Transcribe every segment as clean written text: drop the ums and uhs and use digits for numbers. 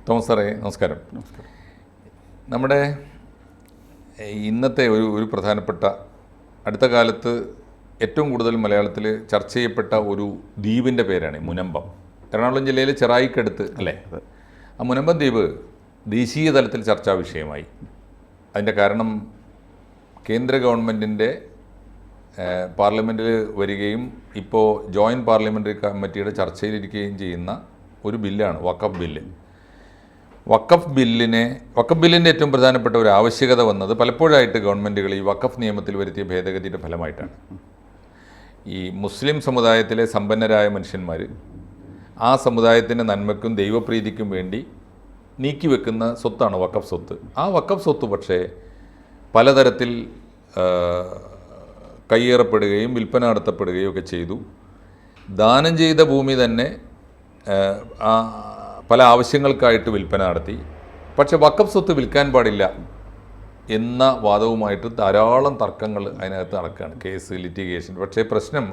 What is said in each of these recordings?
Thomas സാറേ നമസ്കാരം. നമ്മുടെ ഇന്നത്തെ ഒരു പ്രധാനപ്പെട്ട അടുത്ത കാലത്ത് ഏറ്റവും കൂടുതൽ മലയാളത്തിൽ ചർച്ച ചെയ്യപ്പെട്ട ഒരു ദ്വീപിൻ്റെ പേരാണ് മുനമ്പം. എറണാകുളം ജില്ലയിലെ ചെറായിക്കടുത്ത് അല്ലേ? ആ മുനമ്പം ദ്വീപ് ദേശീയ തലത്തിൽ ചർച്ചാ വിഷയമായി. അതിൻ്റെ കാരണം കേന്ദ്ര ഗവൺമെൻറ്റിൻ്റെ പാർലമെൻറ്റിൽ വരികയും ഇപ്പോൾ ജോയിൻറ്റ് പാർലമെൻ്ററി കമ്മിറ്റിയുടെ ചർച്ചയിലിരിക്കുകയും ചെയ്യുന്ന ഒരു ബില്ലാണ് വഖഫ് ബില്ല്. വഖഫ് ബില്ലിൻ്റെ ഏറ്റവും പ്രധാനപ്പെട്ട ഒരു ആവശ്യകത വന്നത് പലപ്പോഴായിട്ട് ഗവൺമെൻറ്റുകൾ ഈ വഖഫ് നിയമത്തിൽ വരുത്തിയ ഭേദഗതിയുടെ ഫലമായിട്ടാണ്. ഈ മുസ്ലിം സമുദായത്തിലെ സമ്പന്നരായ മനുഷ്യന്മാർ ആ സമുദായത്തിൻ്റെ നന്മയ്ക്കും ദൈവപ്രീതിക്കും വേണ്ടി നീക്കിവെക്കുന്ന സ്വത്താണ് വഖഫ് സ്വത്ത്. ആ വഖഫ് സ്വത്ത് പക്ഷേ പലതരത്തിൽ കയ്യേറപ്പെടുകയും വിൽപ്പന നടത്തപ്പെടുകയും ഒക്കെ ചെയ്തു. ദാനം ചെയ്ത ഭൂമി തന്നെ പല ആവശ്യങ്ങൾക്കായിട്ട് വിൽപ്പന നടത്തി. പക്ഷെ വഖഫ് സ്വത്ത് വിൽക്കാൻ പാടില്ല എന്ന വാദവുമായിട്ട് ധാരാളം തർക്കങ്ങൾ അതിനകത്ത് നടക്കുകയാണ്, കേസ്, ലിറ്റിഗേഷൻ. പക്ഷേ പ്രശ്നം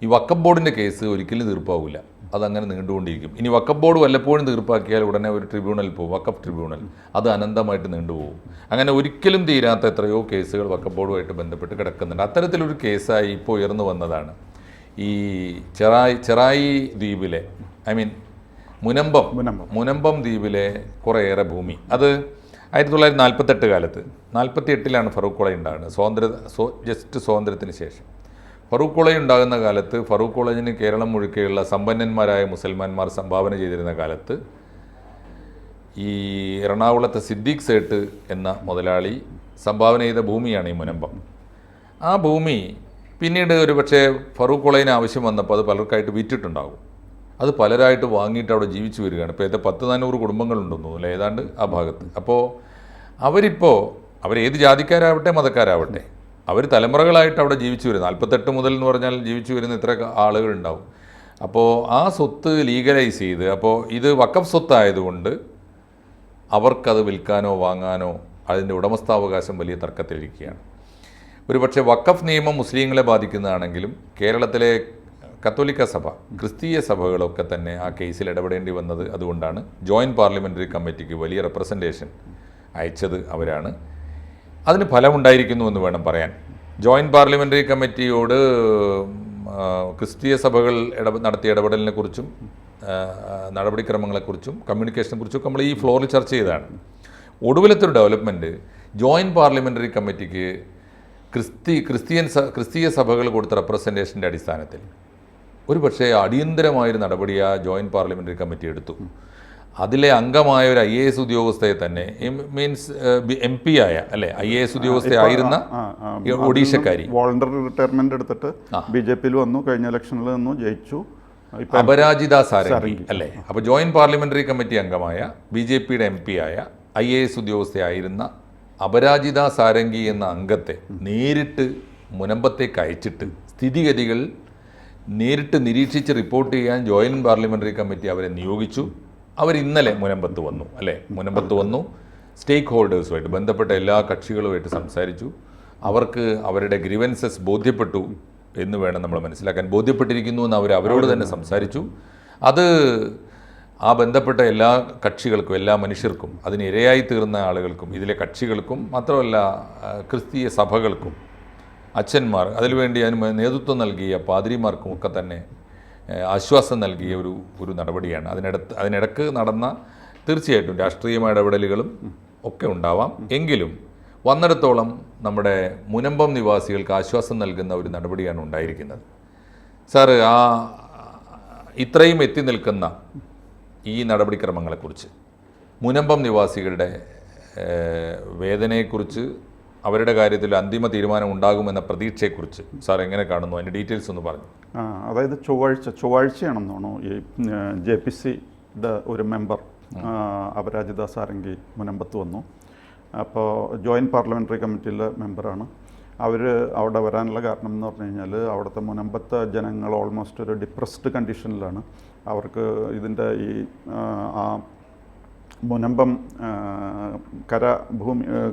ഈ വഖഫ് ബോർഡിൻ്റെ കേസ് ഒരിക്കലും തീർപ്പാവില്ല, അതങ്ങനെ നീണ്ടുകൊണ്ടിരിക്കും. ഇനി വഖഫ് ബോർഡ് വല്ലപ്പോഴും തീർപ്പാക്കിയാൽ ഉടനെ ഒരു ട്രിബ്യൂണൽ പോകും, വഖഫ് ട്രിബ്യൂണൽ. അത് അനന്തമായിട്ട് നീണ്ടുപോകും. അങ്ങനെ ഒരിക്കലും തീരാത്ത എത്രയോ കേസുകൾ വഖഫ് ബോർഡുമായിട്ട് ബന്ധപ്പെട്ട് കിടക്കുന്നുണ്ട്. അത്തരത്തിലൊരു കേസായി ഇപ്പോൾ ഉയർന്നു വന്നതാണ് ഈ ചെറായി ദ്വീപിലെ മുനമ്പം ദ്വീപിലെ കുറേയേറെ ഭൂമി. അത് 1948 കാലത്ത് 48-ലാണ് ഫറൂഖ് കോളേജ് ഉണ്ടാകുന്നത്, ജസ്റ്റ് സ്വാതന്ത്ര്യത്തിന് ശേഷം. ഫറൂഖ് കോളേജ് ഉണ്ടാകുന്ന കാലത്ത് ഫറൂഖ് കോളേജിന് കേരളം മുഴുക്കെയുള്ള സമ്പന്നന്മാരായ മുസൽമാന്മാർ സംഭാവന ചെയ്തിരുന്ന കാലത്ത് ഈ എറണാകുളത്തെ സിദ്ദീഖ് സേട്ട് എന്ന മുതലാളി സംഭാവന ചെയ്ത ഭൂമിയാണ് ഈ മുനമ്പം. ആ ഭൂമി പിന്നീട് ഒരു പക്ഷേ ഫറൂഖ് കോളേജിന് ആവശ്യം വന്നപ്പോൾ അത് പലർക്കായിട്ട് വിറ്റിട്ടുണ്ടാകും. അത് പലരായിട്ട് വാങ്ങിയിട്ട് അവിടെ ജീവിച്ചു വരികയാണ്. ഇപ്പോൾ 10-400 കുടുംബങ്ങളുണ്ടെന്നു അല്ലേ ഏതാണ്ട് ആ ഭാഗത്ത്. അപ്പോൾ അവരേത് ജാതിക്കാരാവട്ടെ മതക്കാരാവട്ടെ, അവർ തലമുറകളായിട്ട് അവിടെ ജീവിച്ചു വരും. 48 മുതൽ എന്ന് പറഞ്ഞാൽ ജീവിച്ചു വരുന്ന ഇത്ര ആളുകളുണ്ടാവും. അപ്പോൾ ആ സ്വത്ത് ലീഗലൈസ് ചെയ്ത്, അപ്പോൾ ഇത് വഖഫ് സ്വത്തായതുകൊണ്ട് അവർക്കത് വിൽക്കാനോ വാങ്ങാനോ അതിൻ്റെ ഉടമസ്ഥാവകാശം വലിയ തർക്കത്തിലിരിക്കുകയാണ്. ഒരു പക്ഷേ വഖഫ് നിയമം മുസ്ലിങ്ങളെ ബാധിക്കുന്നതാണെങ്കിലും കേരളത്തിലെ കത്തോലിക്ക സഭ, ക്രിസ്തീയ സഭകളൊക്കെ തന്നെ ആ കേസിൽ ഇടപെടേണ്ടി വന്നത് അതുകൊണ്ടാണ്. ജോയിൻറ്റ് പാർലമെൻ്ററി കമ്മിറ്റിക്ക് വലിയ റെപ്രസെൻറ്റേഷൻ അയച്ചത് അവരാണ്. അതിന് ഫലമുണ്ടായിരിക്കുന്നു എന്ന് വേണം പറയാൻ. ജോയിൻറ്റ് പാർലമെൻ്ററി കമ്മിറ്റിയോട് ക്രിസ്തീയ സഭകൾ നടത്തിയ ഇടപെടലിനെക്കുറിച്ചും നടപടിക്രമങ്ങളെക്കുറിച്ചും കമ്മ്യൂണിക്കേഷനെക്കുറിച്ചും നമ്മൾ ഈ ഫ്ലോറിൽ ചർച്ച ചെയ്തതാണ്. ഒടുവിലത്തെ ഒരു ഡെവലപ്മെൻറ്റ് ജോയിൻറ്റ് പാർലമെൻ്ററി കമ്മിറ്റിക്ക് ക്രിസ്തീയ സഭകൾ കൊടുത്ത റെപ്രസെൻറ്റേഷൻ്റെ അടിസ്ഥാനത്തിൽ ഒരു പക്ഷേ അടിയന്തരമായൊരു നടപടി ആ ജോയിൻറ്റ് പാർലമെൻ്ററി കമ്മിറ്റി എടുത്തു. അതിലെ അംഗമായ ഒരു IAS ഉദ്യോഗസ്ഥയെ തന്നെ, MP ആയ അല്ലേ, IAS ഉദ്യോഗസ്ഥയായിരുന്ന ഒഡീഷക്കാരി, വോളണ്ടറി റിട്ടയർമെന്റ് എടുത്തിട്ട് BJP-യിൽ വന്നു, കഴിഞ്ഞ ഇലക്ഷനിൽ നിന്നു ജയിച്ചു, അപരാജിത സാരംഗി അല്ലേ. അപ്പോൾ ജോയിൻറ്റ് പാർലമെൻ്ററി കമ്മിറ്റി അംഗമായ BJP-യുടെ MP ആയ IAS ഉദ്യോഗസ്ഥയായിരുന്ന അപരാജിത സാരംഗി എന്ന അംഗത്തെ നേരിട്ട് മുനമ്പത്തേക്ക് അയച്ചിട്ട് സ്ഥിതിഗതികൾ നേരിട്ട് നിരീക്ഷിച്ച് റിപ്പോർട്ട് ചെയ്യാൻ ജോയിൻറ്റ് പാർലമെൻ്ററി കമ്മിറ്റി അവരെ നിയോഗിച്ചു. അവർ ഇന്നലെ മുനമ്പത്ത് വന്നു സ്റ്റേക്ക് ഹോൾഡേഴ്സുമായിട്ട് ബന്ധപ്പെട്ട എല്ലാ കക്ഷികളുമായിട്ട് സംസാരിച്ചു. അവർക്ക് അവരുടെ ഗ്രീവൻസസ് ബോധ്യപ്പെട്ടു എന്ന് വേണം നമ്മൾ മനസ്സിലാക്കാൻ. ബോധ്യപ്പെട്ടിരിക്കുന്നു എന്ന് അവരോട് തന്നെ സംസാരിച്ചു. അത് ആ ബന്ധപ്പെട്ട എല്ലാ കക്ഷികൾക്കും, എല്ലാ മനുഷ്യർക്കും, അതിന് ഇരയായി തീർന്ന ആളുകൾക്കും, ഇതിലെ കക്ഷികൾക്കും മാത്രമല്ല ക്രിസ്തീയ സഭകൾക്കും, അച്ഛന്മാർ, അതിനുവേണ്ടി അതിന് നേതൃത്വം നൽകിയ പാതിരിമാർക്കും ഒക്കെ തന്നെ ആശ്വാസം നൽകിയ ഒരു നടപടിയാണ്. അതിനിടക്ക് നടന്ന തീർച്ചയായിട്ടും രാഷ്ട്രീയമായ ഇടപെടലുകളും ഒക്കെ ഉണ്ടാവാം. എങ്കിലും വന്നിടത്തോളം നമ്മുടെ മുനമ്പം നിവാസികൾക്ക് ആശ്വാസം നൽകുന്ന ഒരു നടപടിയാണ് ഉണ്ടായിരിക്കുന്നത്. സാറ്, ഇത്രയും എത്തി നിൽക്കുന്ന ഈ നടപടിക്രമങ്ങളെക്കുറിച്ച്, മുനമ്പം നിവാസികളുടെ വേദനയെക്കുറിച്ച്, അവരുടെ കാര്യത്തിൽ അന്തിമ തീരുമാനം ഉണ്ടാകുമെന്ന പ്രതീക്ഷയെക്കുറിച്ച് സാർ എങ്ങനെ കാണുന്നു? അതിൻ്റെ ഡീറ്റെയിൽസ് ഒന്ന് പറഞ്ഞു. അതായത് ചൊവ്വാഴ്ചയാണെന്ന് തോന്നുന്നു ഈ JPC-യുടെ ഒരു മെമ്പർ അപരാജിത സാരംഗി മുനമ്പത്ത് വന്നു. അപ്പോൾ ജോയിൻറ്റ് പാർലമെൻ്ററി കമ്മിറ്റിയിലെ മെമ്പറാണ്. അവർ അവിടെ വരാനുള്ള കാരണം എന്ന് പറഞ്ഞു കഴിഞ്ഞാൽ അവിടുത്തെ മുനമ്പത്തെ ജനങ്ങൾ ഓൾമോസ്റ്റ് ഒരു ഡിപ്രസ്ഡ് കണ്ടീഷനിലാണ്. അവർക്ക് ഇതിൻ്റെ ആ മുനമ്പം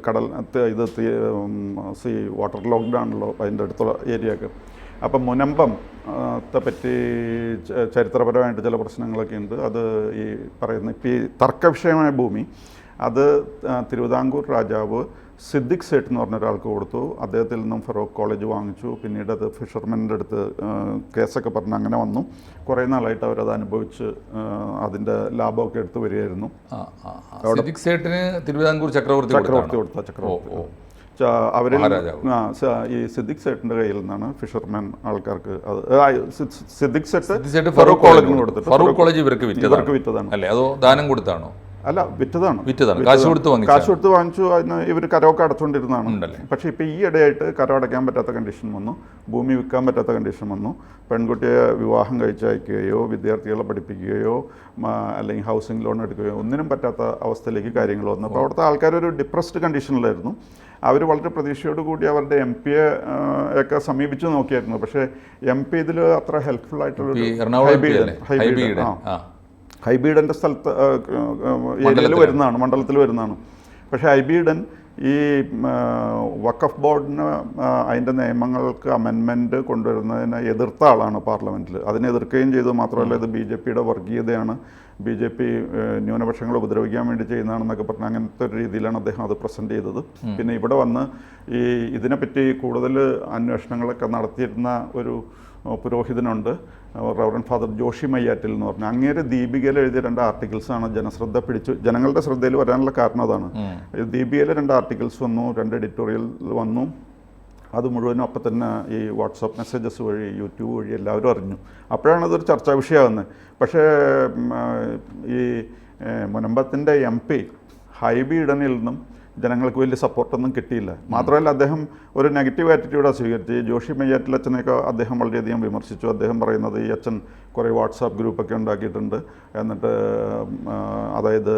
കടൽ ഇത് വാട്ടർ ലോക്ക്ഡൗണല്ലോ അതിൻ്റെ അടുത്തുള്ള ഏരിയയൊക്കെ. അപ്പം മുനമ്പം പറ്റി ചരിത്രപരമായിട്ട് ചില പ്രശ്നങ്ങളൊക്കെ ഉണ്ട്. അത് ഈ പറയുന്ന ഇപ്പോൾ ഈ തർക്കവിഷയമായ ഭൂമി അത് തിരുവിതാംകൂർ രാജാവ് സിദ്ദിഖ് സേട്ട് എന്ന് പറഞ്ഞ ഒരാൾക്ക് കൊടുത്തു. അദ്ദേഹത്തിൽ നിന്നും ഫറൂഖ് കോളേജ് വാങ്ങിച്ചു. പിന്നീട് അത് ഫിഷർമെൻ്റെ അടുത്ത് കേസൊക്കെ പറഞ്ഞ് അങ്ങനെ വന്നു. കുറേ നാളായിട്ട് അവരത് അനുഭവിച്ച് അതിൻ്റെ ലാഭമൊക്കെ എടുത്ത് വരികയായിരുന്നു. സിദ്ദിഖ് സേട്ടിന് തിരുവിതാംകൂർ ചക്രവർത്തി കൊടുത്ത ചക്രവർത്തി അവർ ഈ സിദ്ദിഖ് സേട്ടിൻ്റെ കയ്യിൽ നിന്നാണ് ഫിഷർമാൻ ആൾക്കാർക്ക് അത് സിദ്ദിഖ് സേട്ട് ഫറൂഖ് കോളേജിന് കൊടുത്തിട്ട് ഫറൂഖ് കോളേജ് ഇവർക്ക് വിറ്റതാണ് അല്ലേ? അതോ ദാനം കൊടുത്താണോ? അല്ല, വിറ്റതാണ്. കാശ് കൊടുത്ത് വാങ്ങിച്ചു. അതിന് ഇവർ കരമൊക്കെ അടച്ചുകൊണ്ടിരുന്നതാണ്. പക്ഷേ ഇപ്പോൾ ഈ ഇടയായിട്ട് കരം അടയ്ക്കാൻ പറ്റാത്ത കണ്ടീഷൻ വന്നു, ഭൂമി വിൽക്കാൻ പറ്റാത്ത കണ്ടീഷൻ വന്നു. പെൺകുട്ടിയെ വിവാഹം കഴിച്ചയക്കുകയോ വിദ്യാർത്ഥികളെ പഠിപ്പിക്കുകയോ അല്ലെങ്കിൽ ഹൗസിംഗ് ലോൺ എടുക്കുകയോ ഒന്നിനും പറ്റാത്ത അവസ്ഥയിലേക്ക് കാര്യങ്ങൾ വന്നു. അപ്പോൾ അവിടുത്തെ ആൾക്കാരൊരു ഡിപ്രസ്ഡ് കണ്ടീഷനിലായിരുന്നു. അവർ വളരെ പ്രതീക്ഷയോട് കൂടി അവരുടെ MP-യെ ഒക്കെ സമീപിച്ച് നോക്കിയായിരുന്നു. പക്ഷേ MP ഇതിൽ അത്ര ഹെൽപ്ഫുൾ ആയിട്ടുള്ള ഹൈബീഡൻ്റെ സ്ഥലത്ത് ഏരിയയിൽ വരുന്നതാണ്, മണ്ഡലത്തിൽ വരുന്നതാണ്. പക്ഷേ ഹൈബീഡൻ ഈ വഖഫ് ബോർഡിന് അതിൻ്റെ നിയമങ്ങൾക്ക് അമെൻമെൻറ്റ് കൊണ്ടുവരുന്നതിനെ എതിർത്ത ആളാണ് പാർലമെൻറ്റിൽ. അതിനെ എതിർക്കുകയും ചെയ്തു. മാത്രമല്ല ഇത് BJP-യുടെ വർഗീയതയാണ്, BJP ന്യൂനപക്ഷങ്ങളെ ഉപദ്രവിക്കാൻ വേണ്ടി ചെയ്യുന്നതാണെന്നൊക്കെ പറഞ്ഞ് അങ്ങനത്തെ ഒരു രീതിയിലാണ് അദ്ദേഹം അത് പ്രസൻറ്റ് ചെയ്തത്. പിന്നെ ഇവിടെ വന്ന് ഈ ഇതിനെപ്പറ്റി കൂടുതൽ അന്വേഷണങ്ങളൊക്കെ നടത്തിയിരുന്ന ഒരു പുരോഹിതനുണ്ട്, റവറൻ ഫാദർ ജോഷി മയ്യാറ്റിൽ എന്ന് പറഞ്ഞു. അങ്ങേര് ദീപികയിൽ എഴുതിയ 2 ആർട്ടിക്കിൾസാണ് ജനങ്ങളുടെ ശ്രദ്ധയിൽ വരാനുള്ള കാരണം അതാണ്. ദീപികയിൽ 2 ആർട്ടിക്കിൾസ് വന്നു, 2 എഡിറ്റോറിയൽ വന്നു. അത് മുഴുവനും അപ്പം തന്നെ ഈ വാട്സാപ്പ് മെസ്സേജസ് വഴി യൂട്യൂബ് വഴി എല്ലാവരും അറിഞ്ഞു. അപ്പോഴാണ് അതൊരു ചർച്ചാ വിഷയമാകുന്നത്. പക്ഷേ ഈ മുനമ്പത്തിൻ്റെ MP ഹൈബി ഈഡനിൽ നിന്നും ജനങ്ങൾക്ക് വലിയ സപ്പോർട്ടൊന്നും കിട്ടിയില്ല. മാത്രമല്ല അദ്ദേഹം ഒരു നെഗറ്റീവ് ആറ്റിറ്റ്യൂഡാണ് സ്വീകരിച്ച്. ജോഷി മയ്യാറ്റിൽ അച്ഛനെയൊക്കെ അദ്ദേഹം വളരെയധികം വിമർശിച്ചു. അദ്ദേഹം പറയുന്നത് ഈ അച്ഛൻ കുറേ വാട്സാപ്പ് ഗ്രൂപ്പൊക്കെ ഉണ്ടാക്കിയിട്ടുണ്ട്, എന്നിട്ട് അതായത്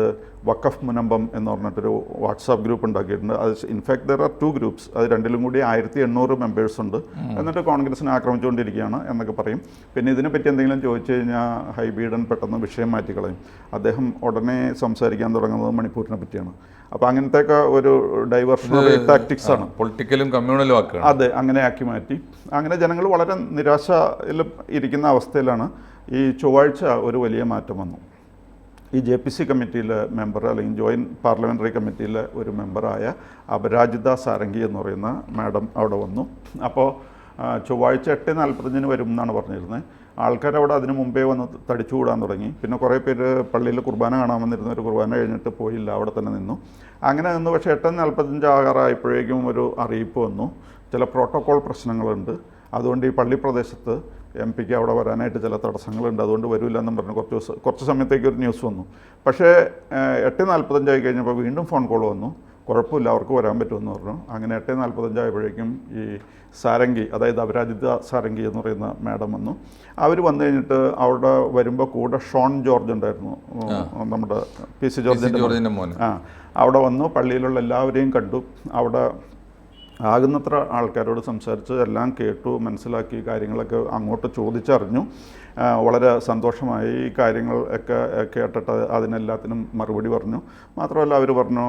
വഖഫ് മുനമ്പം എന്ന് പറഞ്ഞിട്ടൊരു വാട്സാപ്പ് ഗ്രൂപ്പ് ഉണ്ടാക്കിയിട്ടുണ്ട്. അത് ഇൻഫാക്ട് ദർ ആർ 2 ഗ്രൂപ്പ്സ്. അത് രണ്ടിലും കൂടി 1800 മെമ്പേഴ്സ് ഉണ്ട്. എന്നിട്ട് കോൺഗ്രസിനെ ആക്രമിച്ചുകൊണ്ടിരിക്കുകയാണ് എന്നൊക്കെ പറയും. പിന്നെ ഇതിനെപ്പറ്റി എന്തെങ്കിലും ചോദിച്ചു കഴിഞ്ഞാൽ ഹൈബീഡൻ പെട്ടെന്ന് വിഷയം മാറ്റിക്കളയും. അദ്ദേഹം ഉടനെ സംസാരിക്കാൻ തുടങ്ങുന്നത് മണിപ്പൂരിനെ പറ്റിയാണ്. അപ്പോൾ അങ്ങനത്തെയൊക്കെ ഒരു ഡൈവേർഷണറി ടാക്ടിക്സ് ആണ്, പൊളിറ്റിക്കലും കമ്മ്യൂണലും ആക്കുക. അതെ, അങ്ങനെ ആക്കി മാറ്റി. അങ്ങനെ ജനങ്ങൾ വളരെ നിരാശയിൽ ഇരിക്കുന്ന അവസ്ഥയിലാണ് ഈ ചൊവ്വാഴ്ച ഒരു വലിയ മാറ്റം വന്നു. ഈ JPC കമ്മിറ്റിയിലെ മെമ്പർ അല്ലെങ്കിൽ ജോയിൻറ്റ് പാർലമെൻ്ററി കമ്മിറ്റിയിലെ ഒരു മെമ്പറായ അപരാജിത സാരംഗി എന്ന് പറയുന്ന മാഡം അവിടെ വന്നു. അപ്പോൾ ചൊവ്വാഴ്ച 8:45 വരും എന്നാണ് പറഞ്ഞിരുന്നത്. ആൾക്കാർ അവിടെ അതിന് മുമ്പേ വന്ന് തടിച്ചു കൂടാൻ തുടങ്ങി. പിന്നെ കുറേ പേര് പള്ളിയിൽ കുർബാന കാണാൻ വന്നിരുന്ന ഒരു കുർബാന കഴിഞ്ഞിട്ട് പോയില്ല, അവിടെ തന്നെ നിന്നു. അങ്ങനെ നിന്ന്. പക്ഷേ 8:45 ആകാറായപ്പോഴേക്കും ഒരു അറിയിപ്പ് വന്നു, ചില പ്രോട്ടോക്കോൾ പ്രശ്നങ്ങളുണ്ട്, അതുകൊണ്ട് ഈ പള്ളി പ്രദേശത്ത് MP-ക്ക് അവിടെ വരാനായിട്ട് ചില തടസ്സങ്ങളുണ്ട്, അതുകൊണ്ട് വരില്ല എന്നും പറഞ്ഞ് കുറച്ച് സമയത്തേക്ക് ഒരു ന്യൂസ് വന്നു. പക്ഷേ 8:45 ആയി കഴിഞ്ഞപ്പോൾ വീണ്ടും ഫോൺ കോൾ വന്നു, കുഴപ്പമില്ല അവർക്ക് വരാൻ പറ്റുമെന്ന് പറഞ്ഞു. അങ്ങനെ 8:45 ആയപ്പോഴേക്കും ഈ സാരംഗി, അതായത് അപരാജിത സാരംഗി എന്ന് പറയുന്ന മാഡം വന്നു. അവർ വന്നു കഴിഞ്ഞിട്ട് അവിടെ വരുമ്പോൾ കൂടെ ഷോൺ ജോർജ് ഉണ്ടായിരുന്നു, നമ്മുടെ PC ജോർജിൻ്റെ മോൻ. അവിടെ വന്നു, പള്ളിയിലുള്ള എല്ലാവരെയും കണ്ടു. അവിടെ ആകുന്നത്ര ആൾക്കാരോട് സംസാരിച്ച് എല്ലാം കേട്ടു, മനസ്സിലാക്കി, കാര്യങ്ങളൊക്കെ അങ്ങോട്ട് ചോദിച്ചറിഞ്ഞു. വളരെ സന്തോഷമായി. ഈ കാര്യങ്ങൾ ഒക്കെ കേട്ടിട്ട് അതിനെല്ലാത്തിനും മറുപടി പറഞ്ഞു. മാത്രമല്ല അവർ പറഞ്ഞു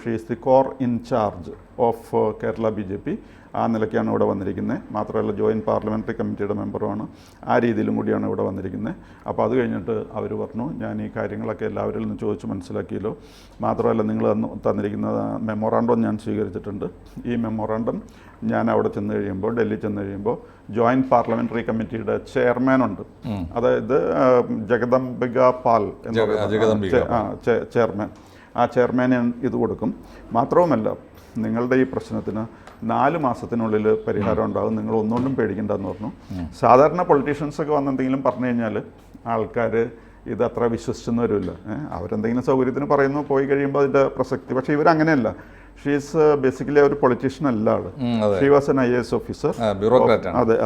she is the core in charge of Kerala BJP. ആ നിലയ്ക്കാണ് ഇവിടെ വന്നിരിക്കുന്നത്. മാത്രമല്ല ജോയിൻറ്റ് പാർലമെൻ്ററി കമ്മിറ്റിയുടെ മെമ്പറുമാണ്. ആ രീതിയിലും കൂടിയാണ് ഇവിടെ വന്നിരിക്കുന്നത്. അപ്പോൾ അത് കഴിഞ്ഞിട്ട് അവർ പറഞ്ഞു, ഞാൻ ഈ കാര്യങ്ങളൊക്കെ എല്ലാവരിൽ നിന്ന് ചോദിച്ച് മനസ്സിലാക്കിയല്ലോ. മാത്രമല്ല നിങ്ങൾ തന്നിരിക്കുന്ന മെമ്മോറാണ്ടം ഞാൻ സ്വീകരിച്ചിട്ടുണ്ട്. ഈ മെമ്മോറാണ്ടം ഞാൻ അവിടെ ചെന്ന് കഴിയുമ്പോൾ, ഡൽഹി ചെന്ന് കഴിയുമ്പോൾ ജോയിൻറ്റ് പാർലമെൻ്ററി കമ്മിറ്റിയുടെ ചെയർമാനുണ്ട്, അതായത് ജഗദംബിക പാൽ എന്ന് പറയുന്ന ചെയർമാൻ. ആ ചെയർമാന് ഇത് കൊടുക്കും. മാത്രവുമല്ല നിങ്ങളുടെ ഈ പ്രശ്നത്തിന് 4 മാസത്തിനുള്ളിൽ പരിഹാരം ഉണ്ടാകും, നിങ്ങൾ ഒന്നുകൊണ്ടും പേടിക്കേണ്ടെന്ന് പറഞ്ഞു. സാധാരണ പൊളിറ്റീഷ്യൻസൊക്കെ വന്നെന്തെങ്കിലും പറഞ്ഞു കഴിഞ്ഞാൽ ആൾക്കാർ ഇതത്ര വിശ്വസിച്ചെന്ന് വരില്ല. അവരെന്തെങ്കിലും സൗകര്യത്തിന് പറയുന്നു, പോയി കഴിയുമ്പോൾ അതിൻ്റെ പ്രസക്തി. പക്ഷേ ഇവരങ്ങനെയല്ല. ഷീസ് ബേസിക്കലി ഒരു പൊളിറ്റീഷ്യൻ അല്ല ആൾ. She was an IAS officer,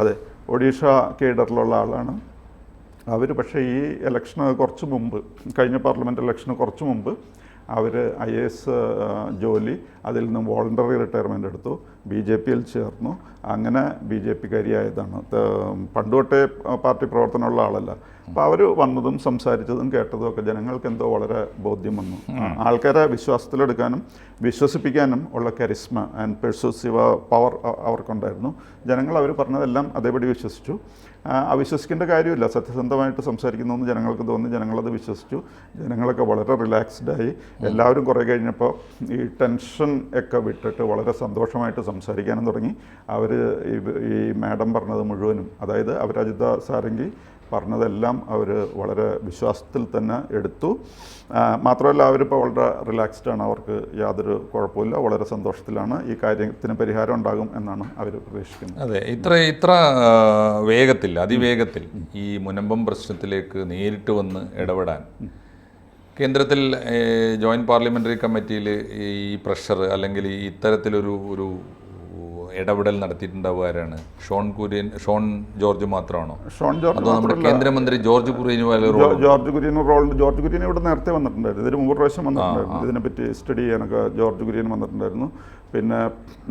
അതെ, ഒഡീഷ കേഡറിലുള്ള ആളാണ് അവർ. പക്ഷേ ഈ ഇലക്ഷന് കുറച്ച് മുമ്പ്, കഴിഞ്ഞ പാർലമെൻറ്റ് ഇലക്ഷന് കുറച്ച് മുമ്പ് അവർ IAS ജോലി, അതിൽ നിന്ന് വോളണ്ടറി റിട്ടയർമെൻ്റ് എടുത്തു, BJP-യിൽ ചേർന്നു. അങ്ങനെ BJP-കാരിയായതാണ്. പണ്ട് തൊട്ടേ പാർട്ടി പ്രവർത്തനമുള്ള ആളല്ല. അപ്പോൾ അവർ വന്നതും സംസാരിച്ചതും കേട്ടതും ഒക്കെ ജനങ്ങൾക്ക് എന്തോ വളരെ ബോധ്യം വന്നു. ആൾക്കാരെ വിശ്വാസത്തിലെടുക്കാനും വിശ്വസിപ്പിക്കാനും ഉള്ള കരിസ്മ ആൻഡ് പെർസൂസീവ് പവർ അവർക്കുണ്ടായിരുന്നു. ജനങ്ങൾ അവർ പറഞ്ഞതെല്ലാം അതേപടി വിശ്വസിച്ചു. അവിശ്വസിക്കേണ്ട കാര്യമില്ല, സത്യസന്ധമായിട്ട് സംസാരിക്കുന്നതെന്ന് ജനങ്ങൾക്ക് തോന്നി. ജനങ്ങളത് വിശ്വസിച്ചു. ജനങ്ങളൊക്കെ വളരെ റിലാക്സ്ഡായി. എല്ലാവരും കുറേ കഴിഞ്ഞപ്പോൾ ഈ ടെൻഷൻ ഒക്കെ വിട്ടിട്ട് വളരെ സന്തോഷമായിട്ട് സംസാരിക്കാനും തുടങ്ങി. അവർ ഈ മാഡം പറഞ്ഞത് മുഴുവനും, അതായത് അപരാജിത സാരംഗി പറഞ്ഞതെല്ലാം അവർ വളരെ വിശ്വാസത്തിൽ തന്നെ എടുത്തു. മാത്രമല്ല അവരിപ്പോൾ വളരെ റിലാക്സ്ഡാണ്, അവർക്ക് യാതൊരു കുഴപ്പമില്ല, വളരെ സന്തോഷത്തിലാണ്. ഈ കാര്യത്തിന് പരിഹാരം ഉണ്ടാകും എന്നാണ് അവർ പ്രതീക്ഷിക്കുന്നത്. അതെ, ഇത്ര വേഗത്തിൽ, അതിവേഗത്തിൽ ഈ മുനമ്പം പ്രശ്നത്തിലേക്ക് നേരിട്ട് വന്ന് ഇടപെടാൻ കേന്ദ്രത്തിൽ ജോയിൻറ്റ് പാർലമെൻ്ററി കമ്മിറ്റിയിൽ ഈ പ്രഷർ അല്ലെങ്കിൽ ഈ ഇത്തരത്തിലൊരു ഇടപെടൽ നടത്തിയിട്ടുണ്ടാവുകയാണ് ഷോൺ ജോർജ് മാത്രമാണോ? ഷോൺ ജോർജ് അതോ നമ്മുടെ കേന്ദ്രമന്ത്രി ജോർജ് കുര്യന് ജോർജ് കുര്യൻ ഇവിടെ നേരത്തെ വന്നിട്ടുണ്ടായിരുന്നു. ഇതിന് 3 പ്രാവശ്യം വന്നിട്ടുണ്ടായിരുന്നു. ഇതിനെപ്പറ്റി സ്റ്റഡി ചെയ്യാനൊക്കെ ജോർജ് കുര്യൻ വന്നിട്ടുണ്ടായിരുന്നു. പിന്നെ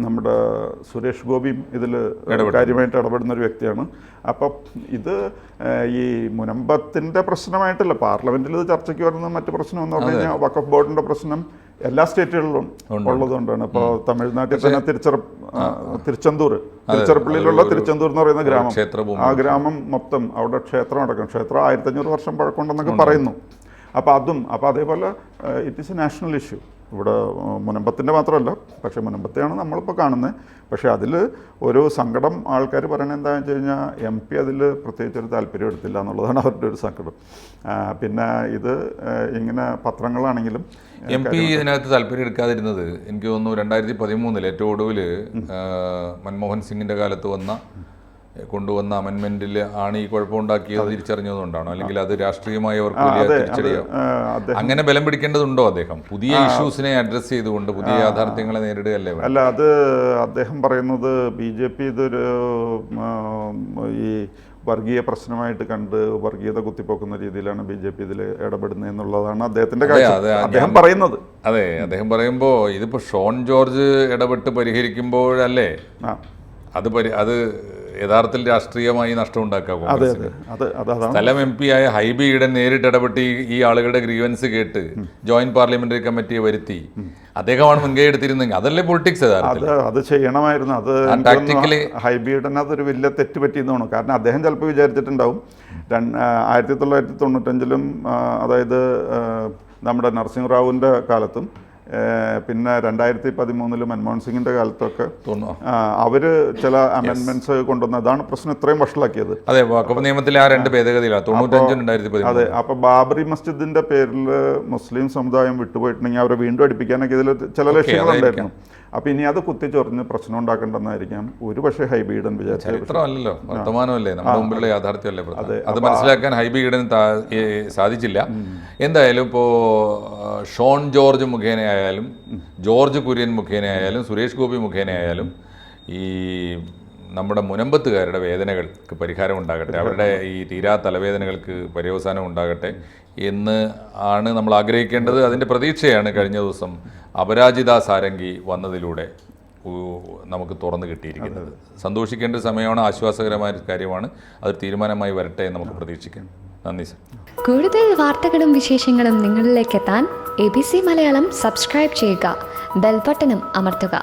നമ്മുടെ സുരേഷ് ഗോപിയും ഇതിൽ കാര്യമായിട്ട് ഇടപെടുന്ന ഒരു വ്യക്തിയാണ്. അപ്പം ഇത് ഈ മുനമ്പത്തിൻ്റെ പ്രശ്നമായിട്ടല്ല, പാർലമെൻറ്റിൽ ഇത് ചർച്ചയ്ക്ക് വരുന്ന മറ്റു പ്രശ്നം എന്ന് പറഞ്ഞു കഴിഞ്ഞാൽ വഖഫ് ബോർഡിൻ്റെ പ്രശ്നം എല്ലാ സ്റ്റേറ്റുകളിലും ഉള്ളതുകൊണ്ടാണ്. ഇപ്പോൾ തമിഴ്നാട്ടിൽ തന്നെ തിരുച്ചെന്തൂരിലുള്ള തിരുച്ചെന്തൂർ എന്ന് പറയുന്ന ഗ്രാമം, ആ ഗ്രാമം മൊത്തം അവിടെ ക്ഷേത്രം അടക്കം, ക്ഷേത്രം 1500 വർഷം പഴക്കമുണ്ടെന്നൊക്കെ പറയുന്നു. അപ്പോൾ അതേപോലെ it is A national issue. ഇവിടെ മുനമ്പത്തിൻ്റെ മാത്രമല്ല, പക്ഷേ മുനമ്പത്തെയാണ് നമ്മളിപ്പോൾ കാണുന്നത്. പക്ഷേ അതിൽ ഒരു സങ്കടം ആൾക്കാർ പറയുന്നത് എന്താണെന്ന് വെച്ച് കഴിഞ്ഞാൽ MP അതിൽ പ്രത്യേകിച്ചൊരു താല്പര്യം എടുത്തില്ല എന്നുള്ളതാണ് അവരുടെ ഒരു സങ്കടം. പിന്നെ ഇത് ഇങ്ങനെ പത്രങ്ങളാണെങ്കിലും MP ഇതിനകത്ത് താല്പര്യം എടുക്കാതിരുന്നത് എനിക്ക് തോന്നുന്നു 2013 ഏറ്റവും ഒടുവിൽ മൻമോഹൻ സിംഗിൻ്റെ കാലത്ത് കൊണ്ടുവന്ന അമെൻമെന്റിൽ ആണ് ഈ കുഴപ്പമുണ്ടാക്കിയത് തിരിച്ചറിഞ്ഞതുകൊണ്ടാണോ, അല്ലെങ്കിൽ അത് രാഷ്ട്രീയമായി അവർക്ക് വലിയ തിരിച്ചടിയോ? അങ്ങനെ ബലം പിടിക്കേണ്ടതുണ്ടോ അദ്ദേഹം പുതിയ ഇഷ്യൂസിനെ അഡ്രസ്സ് ചെയ്തുകൊണ്ട് പുതിയ യാഥാർത്ഥ്യങ്ങളെ നേരിടുകയല്ലേ? അല്ല, അത് അദ്ദേഹം പറയുന്നത് BJP ഇതൊരു ഈ വർഗീയ പ്രശ്നമായിട്ട് കണ്ട് വർഗീയത കുത്തിപ്പോക്കുന്ന രീതിയിലാണ് BJP ഇതിൽ ഇടപെടുന്നത് എന്നുള്ളതാണ് അദ്ദേഹത്തിന്റെ അദ്ദേഹം പറയുന്നത്. അതെ, അദ്ദേഹം പറയുമ്പോൾ ഇതിപ്പോൾ ഷോൺ ജോർജ് ഇടപെട്ട് പരിഹരിക്കുമ്പോഴല്ലേ അത് യഥാർത്ഥത്തിൽ രാഷ്ട്രീയമായി നഷ്ടം ഉണ്ടാക്കാം. സ്ഥലം MP ആയ ഹൈബി ഈഡൻ നേരിട്ട് ഇടപെട്ട് ഈ ആളുകളുടെ ഗ്രീവൻസ് കേട്ട് ജോയിന്റ് പാർലമെന്ററി കമ്മിറ്റിയെ വരുത്തി അദ്ദേഹമാണ് മുൻകൈ എടുത്തിരുന്നെങ്കിൽ അതല്ലേ പൊളിറ്റിക്സ്. അത് ചെയ്യണമായിരുന്നു. അത് ടാക്ടിക്കലി ഹൈബി ഈഡൻ അതൊരു വലിയ തെറ്റ് പറ്റിയെന്ന് തോന്നുന്നു. കാരണം അദ്ദേഹം ചിലപ്പോൾ വിചാരിച്ചിട്ടുണ്ടാവും 1995 അതായത് നമ്മുടെ നരസിംഹറാവുവിൻ്റെ കാലത്തും പിന്നെ 2013 മൻമോഹൻ സിംഗിന്റെ കാലത്തൊക്കെ അവർ ചില അമെൻമെന്റ്സ് കൊണ്ടുവന്ന അതാണ് പ്രശ്നം ഇത്രയും വഷളാക്കിയത്. അതെ, വഖഫ് നിയമത്തിലെ ആ 2 ഭേദഗതികളാണ് 95 അതെ. അപ്പൊ ബാബറി മസ്ജിദിന്റെ പേരിൽ മുസ്ലിം സമുദായം വിട്ടുപോയിട്ടുണ്ടെങ്കിൽ അവരെ വീണ്ടും അടുപ്പിക്കാനൊക്കെ ഇതിൽ ചില ലക്ഷ്യങ്ങളുണ്ടായിരുന്നു. അപ്പൊ ഇനി അത് കുത്തിച്ചൊറിഞ്ഞ് പ്രശ്നം ഉണ്ടാക്കേണ്ടെന്നായിരിക്കാം ഒരു പക്ഷേ ഹൈബി ഈഡൻ വിചാരിച്ചത്. ചരിത്രമല്ലല്ലോ, വർത്തമാനമല്ലേ, നമ്മുടെ മുമ്പിലുള്ള യാഥാർത്ഥ്യമല്ലേ. അത് മനസ്സിലാക്കാൻ ഹൈബി ഈഡൻ സാധിച്ചില്ല. എന്തായാലും ഇപ്പോൾ ഷോൺ ജോർജ് മുഖേനയായാലും ജോർജ് കുര്യൻ മുഖേനയായാലും സുരേഷ് ഗോപി മുഖേനയായാലും ഈ നമ്മുടെ മുനമ്പത്തുകാരുടെ വേദനകൾക്ക് പരിഹാരം ഉണ്ടാകട്ടെ, അവരുടെ ഈ തീരാ തലവേദനകൾക്ക് പര്യവസാനം ഉണ്ടാകട്ടെ എന്ന് ആണ് നമ്മൾ ആഗ്രഹിക്കേണ്ടത്. അതിൻ്റെ പ്രതീക്ഷയാണ് കഴിഞ്ഞ ദിവസം അപരാജിത സാരംഗി വന്നതിലൂടെ നമുക്ക് തുറന്നു കിട്ടിയിരിക്കുന്നത്. സന്തോഷിക്കേണ്ട സമയമാണ്, ആശ്വാസകരമായ കാര്യമാണ്. അത് തീരുമാനമായി വരട്ടെ എന്ന് നമുക്ക് പ്രതീക്ഷിക്കാം. നന്ദി സർ. കൂടുതൽ വാർത്തകളും വിശേഷങ്ങളും നിങ്ങളിലേക്ക് എത്താൻ ABC മലയാളം സബ്സ്ക്രൈബ് ചെയ്യുക, ബെൽ ബട്ടണും അമർത്തുക.